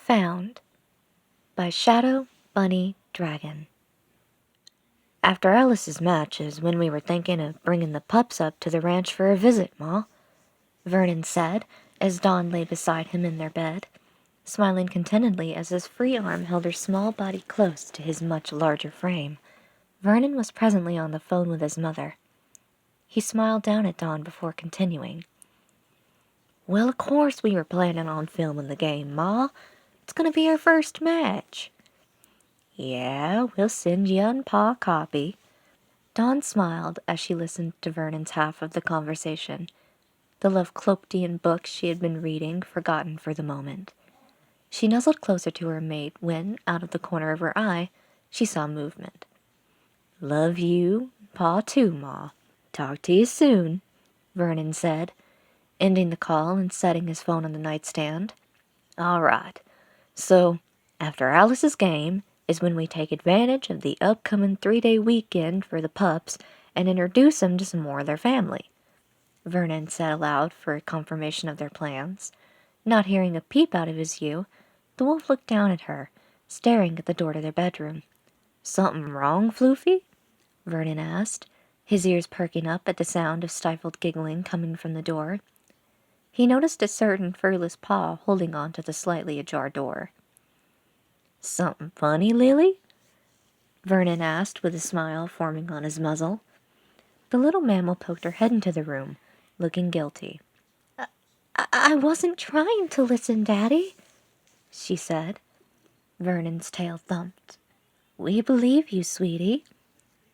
Found by Shadow Bunny Dragon. After Alice's match is when we were thinking of bringing the pups up to the ranch for a visit, Ma, Vernon said as Dawn lay beside him in their bed, smiling contentedly as his free arm held her small body close to his much larger frame. Vernon was presently on the phone with his mother. He smiled down at Dawn before continuing. Well, of course we were planning on filming the game, Ma. It's gonna be our first match. Yeah, we'll send you and Pa a copy. Dawn smiled as she listened to Vernon's half of the conversation, the Lovecraftian book she had been reading forgotten for the moment. She nuzzled closer to her mate when, out of the corner of her eye, she saw movement. Love you, Pa too, Ma. Talk to you soon, Vernon said, ending the call and setting his phone on the nightstand. All right, so after Alice's game is when we take advantage of the upcoming 3-day weekend for the pups and introduce them to some more of their family, Vernon said aloud for confirmation of their plans. Not hearing a peep out of his view, the wolf looked down at her, staring at the door to their bedroom. Something wrong, Floofy? Vernon asked, his ears perking up at the sound of stifled giggling coming from the door. He noticed a certain furless paw holding on to the slightly ajar door. Something funny, Lily? Vernon asked with a smile forming on his muzzle. The little mammal poked her head into the room, looking guilty. I wasn't trying to listen, Daddy, she said. Vernon's tail thumped. We believe you, sweetie,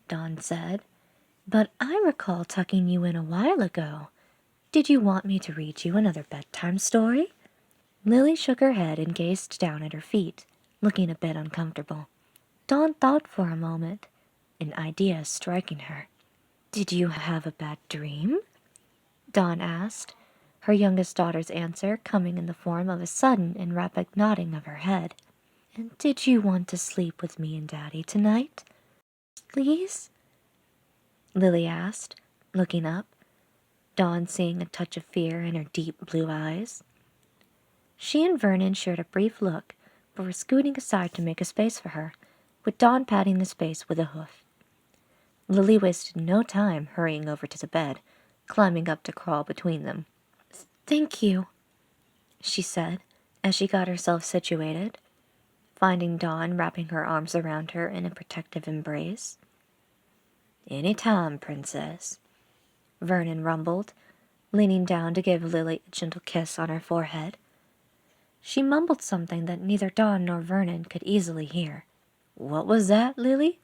Dawn said, but I recall tucking you in a while ago. Did you want me to read you another bedtime story? Lily shook her head and gazed down at her feet, looking a bit uncomfortable. Dawn thought for a moment, an idea striking her. Did you have a bad dream? Dawn asked, her youngest daughter's answer coming in the form of a sudden and rapid nodding of her head. And did you want to sleep with me and Daddy tonight? Please? Lily asked, looking up, Dawn seeing a touch of fear in her deep blue eyes. She and Vernon shared a brief look before scooting aside to make a space for her, with Dawn patting the space with a hoof. Lily wasted no time hurrying over to the bed, climbing up to crawl between them. Thank you, she said, as she got herself situated, finding Dawn wrapping her arms around her in a protective embrace. Any time, Princess, Vernon rumbled, leaning down to give Lily a gentle kiss on her forehead. She mumbled something that neither Dawn nor Vernon could easily hear. What was that, Lily?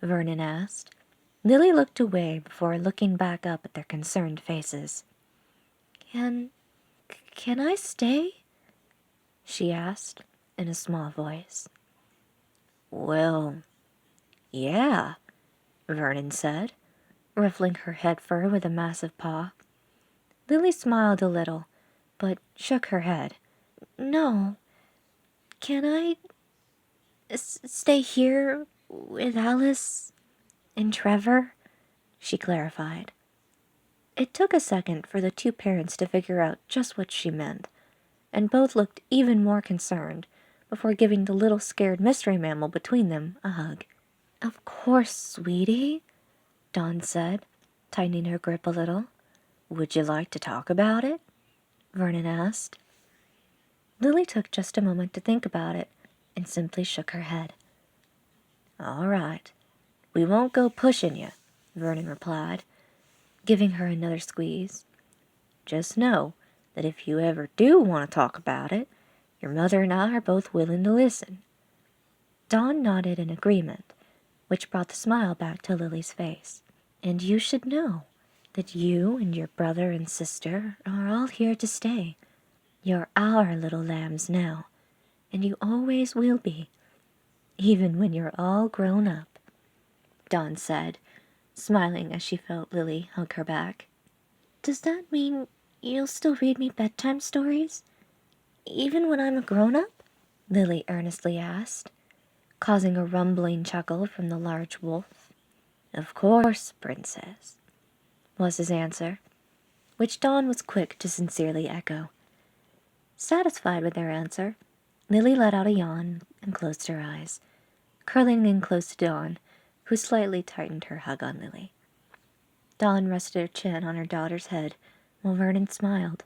Vernon asked. Lily looked away before looking back up at their concerned faces. Can I stay? She asked in a small voice. Well, yeah, Vernon said, ruffling her head fur with a massive paw. Lily smiled a little, but shook her head. No. Can I stay here with Alice and Trevor? She clarified. It took a second for the two parents to figure out just what she meant, and both looked even more concerned before giving the little scared mystery mammal between them a hug. Of course, sweetie, Dawn said, tightening her grip a little. Would you like to talk about it? Vernon asked. Lily took just a moment to think about it and simply shook her head. All right, we won't go pushing you, Vernon replied, giving her another squeeze. Just know that if you ever do want to talk about it, your mother and I are both willing to listen. Dawn nodded in agreement, which brought the smile back to Lily's face. And you should know that you and your brother and sister are all here to stay. You're our little lambs now, and you always will be, even when you're all grown up, Dawn said, smiling as she felt Lily hug her back. Does that mean you'll still read me bedtime stories, even when I'm a grown-up? Lily earnestly asked, causing a rumbling chuckle from the large wolf. Of course, Princess, was his answer, which Dawn was quick to sincerely echo. Satisfied with their answer, Lily let out a yawn and closed her eyes, curling in close to Dawn, who slightly tightened her hug on Lily. Dawn rested her chin on her daughter's head, while Vernon smiled.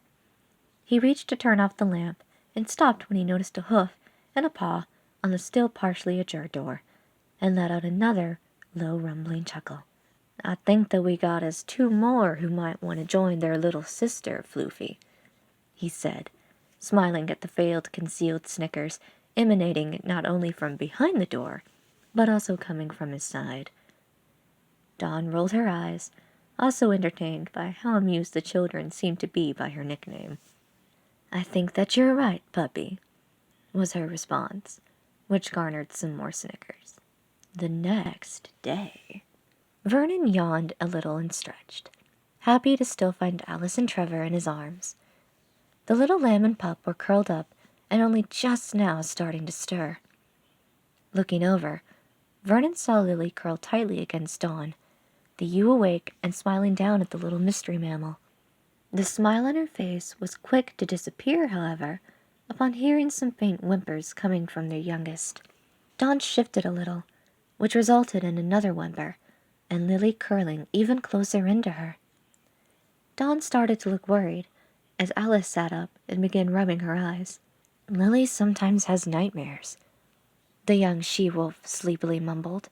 He reached to turn off the lamp, and stopped when he noticed a hoof and a paw on the still partially ajar door, and let out another low rumbling chuckle. "I think that we got us two more who might want to join their little sister, Floofy," he said, smiling at the failed concealed snickers emanating not only from behind the door, but also coming from his side. Dawn rolled her eyes, also entertained by how amused the children seemed to be by her nickname. "I think that you're right, puppy," was her response, which garnered some more snickers. The next day, Vernon yawned a little and stretched, happy to still find Alice and Trevor in his arms. The little lamb and pup were curled up and only just now starting to stir. Looking over, Vernon saw Lily curl tightly against Dawn, the ewe awake and smiling down at the little mystery mammal. The smile on her face was quick to disappear, however, upon hearing some faint whimpers coming from their youngest. Dawn shifted a little, which resulted in another whimper, and Lily curling even closer into her. Dawn started to look worried, as Alice sat up and began rubbing her eyes. "Lily sometimes has nightmares," the young she-wolf sleepily mumbled,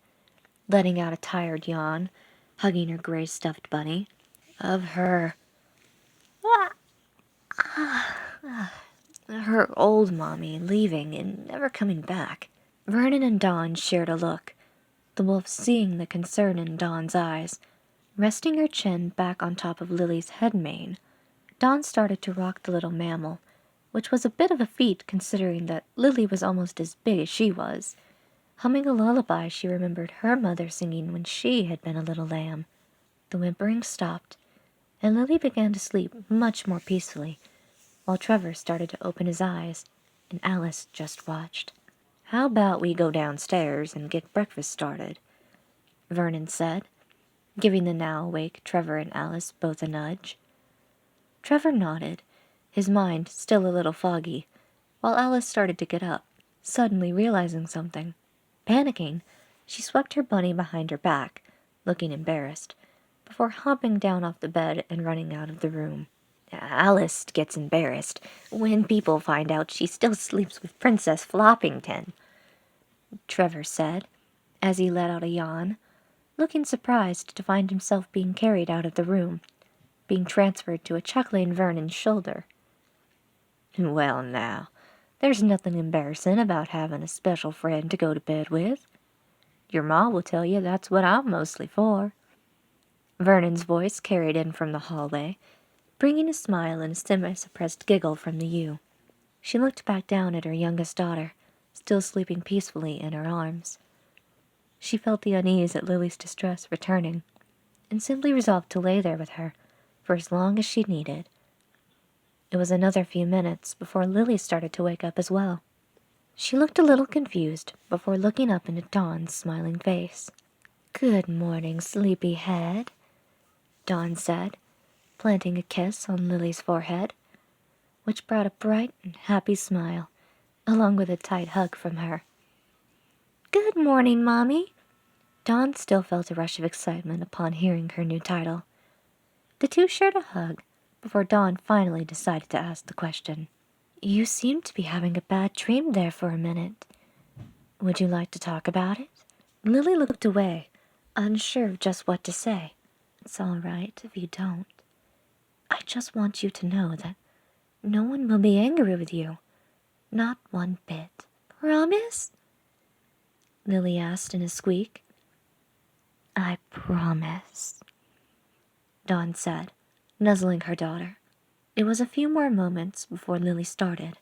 letting out a tired yawn, hugging her gray stuffed bunny. "Of her her old mommy leaving and never coming back." Vernon and Dawn shared a look, the wolf seeing the concern in Dawn's eyes. Resting her chin back on top of Lily's head mane, Dawn started to rock the little mammal, which was a bit of a feat considering that Lily was almost as big as she was, humming a lullaby she remembered her mother singing when she had been a little lamb. The whimpering stopped, and Lily began to sleep much more peacefully, while Trevor started to open his eyes, and Alice just watched. "How about we go downstairs and get breakfast started?" Vernon said, giving the now awake Trevor and Alice both a nudge. Trevor nodded, his mind still a little foggy, while Alice started to get up, suddenly realizing something. Panicking, she swept her bunny behind her back, looking embarrassed, before hopping down off the bed and running out of the room. "Alice gets embarrassed when people find out she still sleeps with Princess Floppington," Trevor said, as he let out a yawn, looking surprised to find himself being carried out of the room, being transferred to a chuckling Vernon's shoulder. "Well, now, there's nothing embarrassing about having a special friend to go to bed with. Your ma will tell you that's what I'm mostly for." Vernon's voice carried in from the hallway, bringing a smile and a semi-suppressed giggle from the ewe. She looked back down at her youngest daughter, still sleeping peacefully in her arms. She felt the unease at Lily's distress returning, and simply resolved to lay there with her for as long as she needed. It was another few minutes before Lily started to wake up as well. She looked a little confused before looking up into Dawn's smiling face. "Good morning, sleepyhead," Dawn said, planting a kiss on Lily's forehead, which brought a bright and happy smile, along with a tight hug from her. "Good morning, Mommy." Dawn still felt a rush of excitement upon hearing her new title. The two shared a hug before Dawn finally decided to ask the question. "You seemed to be having a bad dream there for a minute. Would you like to talk about it?" Lily looked away, unsure of just what to say. "It's all right if you don't. I just want you to know that no one will be angry with you. Not one bit. Promise?" Lily asked in a squeak. "I promise," Dawn said, nuzzling her daughter. It was a few more moments before Lily started.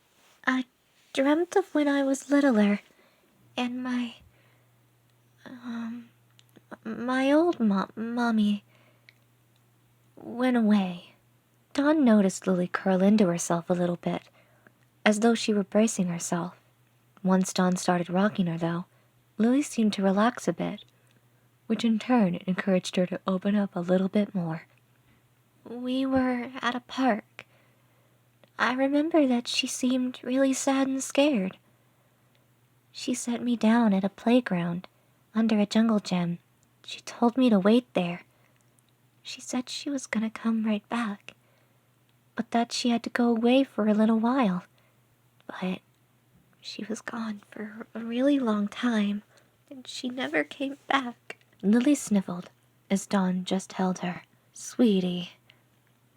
"I dreamt of when I was littler, and my old mommy went away." Dawn noticed Lily curl into herself a little bit, as though she were bracing herself. Once Dawn started rocking her, though, Lily seemed to relax a bit, which in turn encouraged her to open up a little bit more. "We were at a park. I remember that she seemed really sad and scared. She set me down at a playground, under a jungle gym. She told me to wait there. She said she was gonna come right back, but that she had to go away for a little while. But she was gone for a really long time, and she never came back. Lily sniffled as Dawn just held her. Sweetie,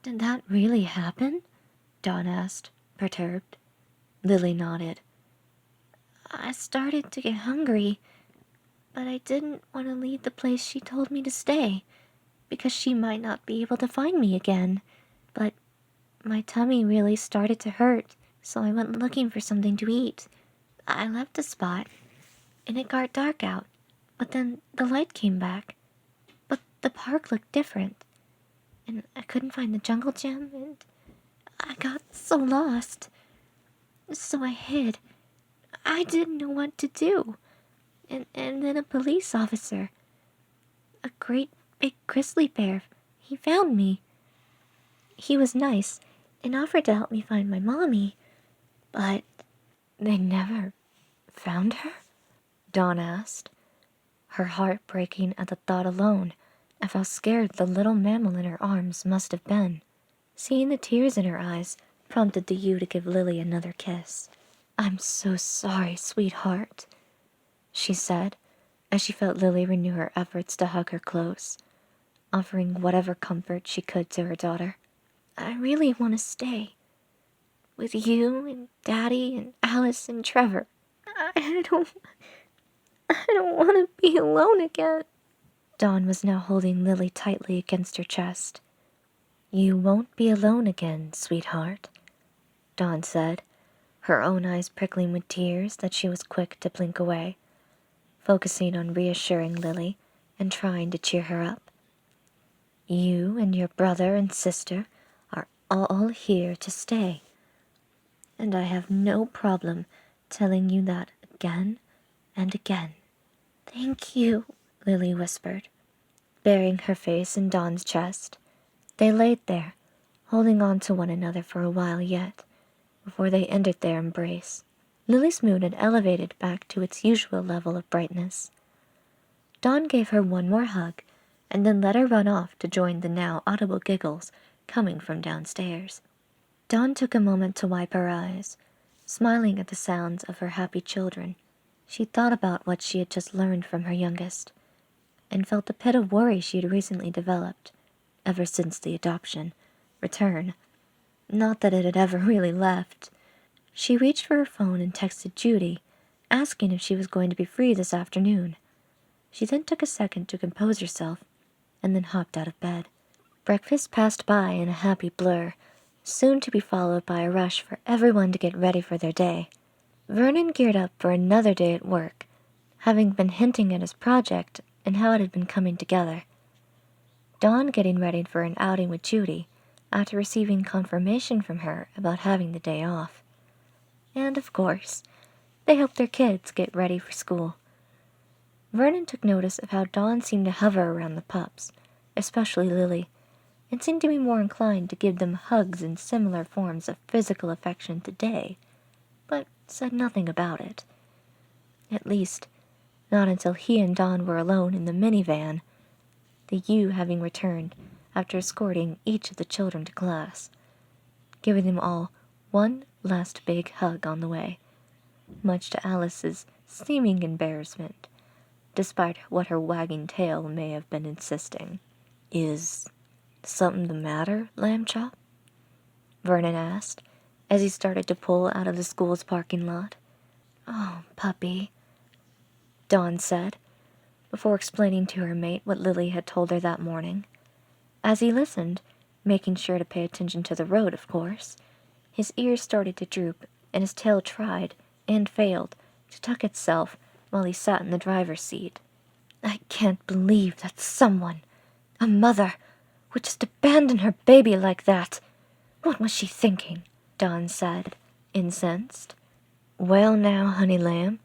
did that really happen? Dawn asked, perturbed. Lily nodded. I started to get hungry, but I didn't want to leave the place she told me to stay, because she might not be able to find me again. But my tummy really started to hurt, so I went looking for something to eat. I left the spot, and it got dark out, but then the light came back. But the park looked different, and I couldn't find the jungle gym, and I got so lost. So I hid. I didn't know what to do. And then a police officer, a great big grizzly bear, he found me. He was nice and offered to help me find my mommy, but they never found her? Dawn asked, her heart breaking at the thought alone of how scared the little mammal in her arms must have been. Seeing the tears in her eyes prompted the ewe to give Lily another kiss. I'm so sorry, sweetheart, she said, as she felt Lily renew her efforts to hug her close, offering whatever comfort she could to her daughter. I really want to stay. With you and Daddy and Alice and Trevor. I don't want to be alone again. Dawn was now holding Lily tightly against her chest. You won't be alone again, sweetheart, Dawn said, her own eyes prickling with tears that she was quick to blink away, focusing on reassuring Lily and trying to cheer her up. You and your brother and sister are all here to stay, and I have no problem telling you that again and again. Thank you, Lily whispered, burying her face in Dawn's chest. They laid there, holding on to one another for a while yet, before they ended their embrace. Lily's mood had elevated back to its usual level of brightness. Dawn gave her one more hug, and then let her run off to join the now audible giggles coming from downstairs. Dawn took a moment to wipe her eyes, smiling at the sounds of her happy children. She thought about what she had just learned from her youngest, and felt a pit of worry she had recently developed, ever since the adoption, return. Not that it had ever really left. She reached for her phone and texted Judy, asking if she was going to be free this afternoon. She then took a second to compose herself, and then hopped out of bed. Breakfast passed by in a happy blur, soon to be followed by a rush for everyone to get ready for their day. Vernon geared up for another day at work, having been hinting at his project and how it had been coming together. Dawn getting ready for an outing with Judy, after receiving confirmation from her about having the day off. And, of course, they helped their kids get ready for school. Vernon took notice of how Dawn seemed to hover around the pups, especially Lily, and seemed to be more inclined to give them hugs and similar forms of physical affection today, but said nothing about it. At least, not until he and Dawn were alone in the minivan, the ewe having returned after escorting each of the children to class, giving them all one last big hug on the way, much to Alice's seeming embarrassment, despite what her wagging tail may have been insisting. Is something the matter, Lamb Chop? Vernon asked, as he started to pull out of the school's parking lot. Oh, puppy, Dawn said, before explaining to her mate what Lily had told her that morning. As he listened, making sure to pay attention to the road, of course, his ears started to droop, and his tail tried, and failed, to tuck itself while he sat in the driver's seat. I can't believe that someone, a mother, would just abandon her baby like that. What was she thinking? Dawn said, incensed. Well now, honey lamb,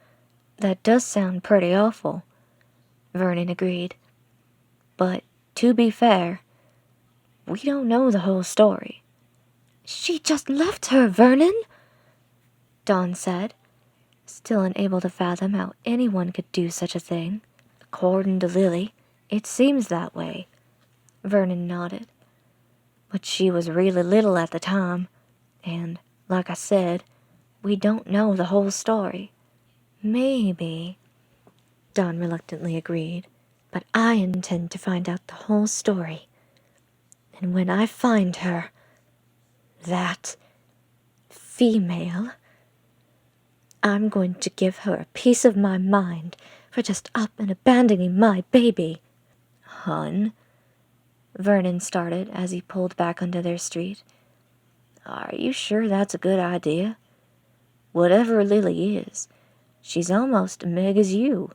that does sound pretty awful, Vernon agreed. But, to be fair, we don't know the whole story. She just left her, Vernon, Dawn said, still unable to fathom how anyone could do such a thing. According to Lily, it seems that way. Vernon nodded. But she was really little at the time, and, like I said, we don't know the whole story. Maybe, Dawn reluctantly agreed, but I intend to find out the whole story. And when I find her, that female, I'm going to give her a piece of my mind for just up and abandoning my baby. Hun, Vernon started as he pulled back onto their street. Are you sure that's a good idea? Whatever Lily is, she's almost as big as you.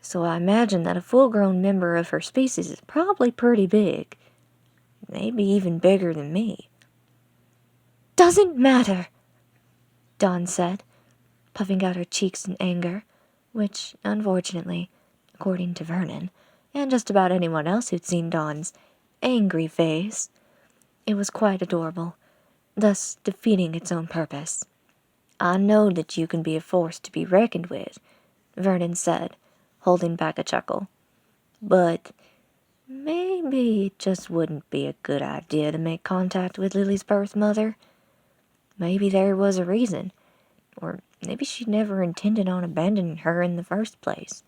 So I imagine that a full-grown member of her species is probably pretty big. Maybe even bigger than me. Doesn't matter, Dawn said, puffing out her cheeks in anger, which, unfortunately, according to Vernon, and just about anyone else who'd seen Dawn's angry face, it was quite adorable, thus defeating its own purpose. I know that you can be a force to be reckoned with, Vernon said, holding back a chuckle. But maybe it just wouldn't be a good idea to make contact with Lily's birth mother. Maybe there was a reason, or maybe she never intended on abandoning her in the first place,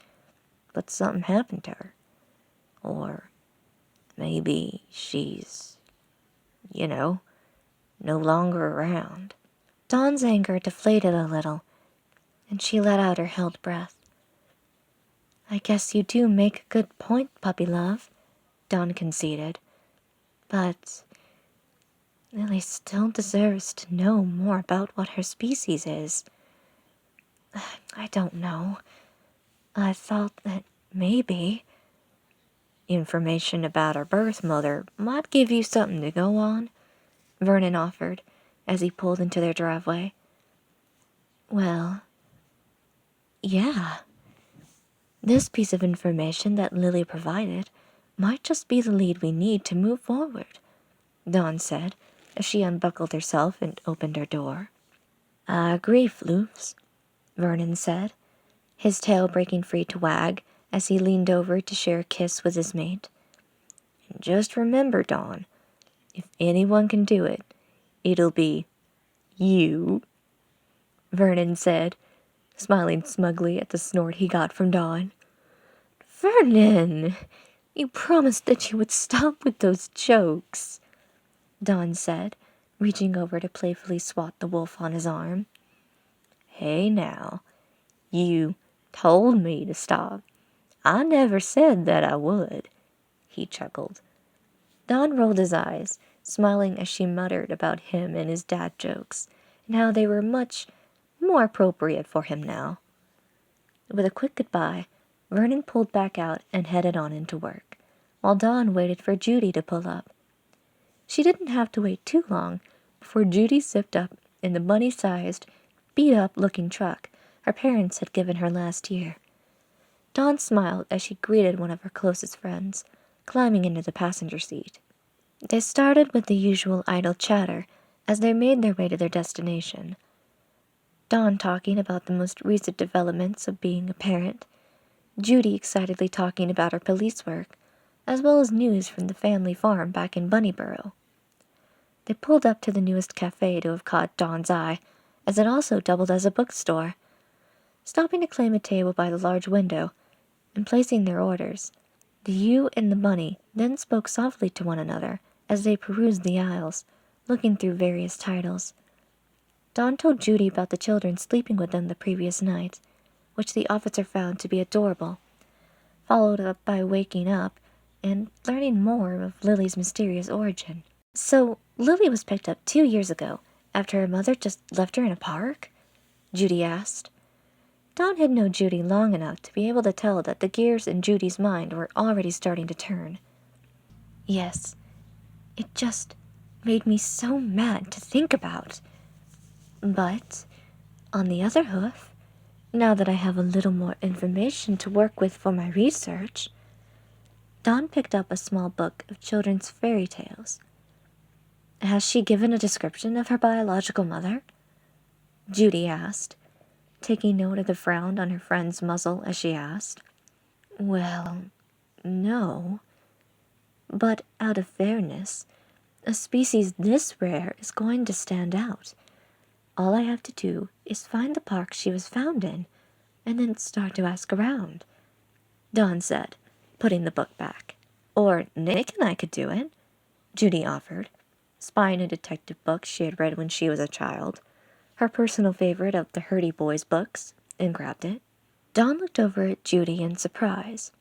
but something happened to her. Or maybe she's, no longer around. Dawn's anger deflated a little, and she let out her held breath. I guess you do make a good point, puppy love, Dawn conceded. But Lily still deserves to know more about what her species is. I don't know. I thought that maybe information about her birth mother might give you something to go on, Vernon offered as he pulled into their driveway. Well, yeah. This piece of information that Lily provided might just be the lead we need to move forward, Dawn said as she unbuckled herself and opened her door. I agree, Floofs, Vernon said, his tail breaking free to wag as he leaned over to share a kiss with his mate. And just remember, Dawn, if anyone can do it, it'll be you, Vernon said, smiling smugly at the snort he got from Dawn. Vernon, you promised that you would stop with those jokes, Dawn said, reaching over to playfully swat the wolf on his arm. Hey now, you told me to stop. I never said that I would, he chuckled. Dawn rolled his eyes, smiling as she muttered about him and his dad jokes, and how they were much more appropriate for him now. With a quick goodbye, Vernon pulled back out and headed on into work, while Dawn waited for Judy to pull up. She didn't have to wait too long before Judy zipped up in the bunny-sized, beat-up-looking truck her parents had given her last year. Dawn smiled as she greeted one of her closest friends, climbing into the passenger seat. They started with the usual idle chatter as they made their way to their destination. Dawn talking about the most recent developments of being a parent, Judy excitedly talking about her police work, as well as news from the family farm back in Bunnyborough. They pulled up to the newest cafe to have caught Dawn's eye, as it also doubled as a bookstore. Stopping to claim a table by the large window and placing their orders, the ewe and the bunny then spoke softly to one another as they perused the aisles, looking through various titles. Dawn told Judy about the children sleeping with them the previous night, which the officer found to be adorable, followed up by waking up and learning more of Lily's mysterious origin. So, Lily was picked up 2 years ago, after her mother just left her in a park? Judy asked. Dawn had known Judy long enough to be able to tell that the gears in Judy's mind were already starting to turn. Yes, it just made me so mad to think about. But, on the other hoof, now that I have a little more information to work with for my research, Dawn picked up a small book of children's fairy tales. Has she given a description of her biological mother? Judy asked, taking note of the frown on her friend's muzzle as she asked. Well, no. But out of fairness, a species this rare is going to stand out. All I have to do is find the park she was found in, and then start to ask around, Dawn said, putting the book back. Or Nick and I could do it, Judy offered, spying a detective book she had read when she was a child, her personal favorite of the Hurdy Boys books, and grabbed it. Dawn looked over at Judy in surprise.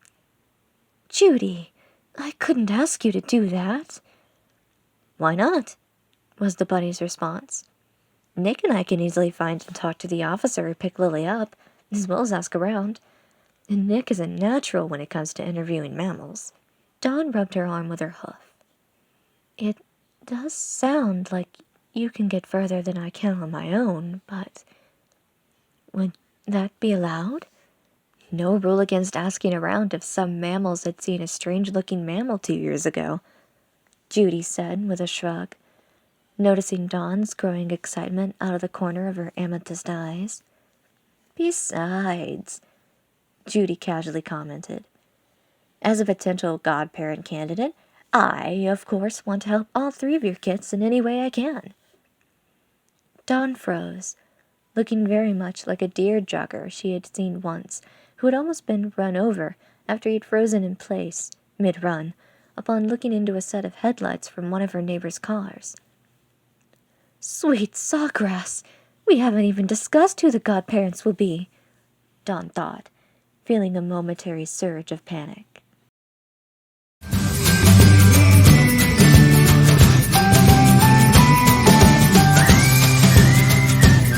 Judy, I couldn't ask you to do that. Why not? Was the bunny's response. Nick and I can easily find and talk to the officer who picked Lily up, as well as ask around. And Nick is a natural when it comes to interviewing mammals. Dawn rubbed her arm with her hoof. It does sound like you can get further than I can on my own, but would that be allowed? No rule against asking around if some mammals had seen a strange-looking mammal 2 years ago, Judy said with a shrug, noticing Dawn's growing excitement out of the corner of her amethyst eyes. Besides, Judy casually commented, as a potential godparent candidate, I, of course, want to help all 3 of your kits in any way I can. Dawn froze, looking very much like a deer jogger she had seen once, who had almost been run over after he'd frozen in place, mid-run, upon looking into a set of headlights from one of her neighbor's cars. Sweet sawgrass! We haven't even discussed who the godparents will be, Dawn thought, feeling a momentary surge of panic.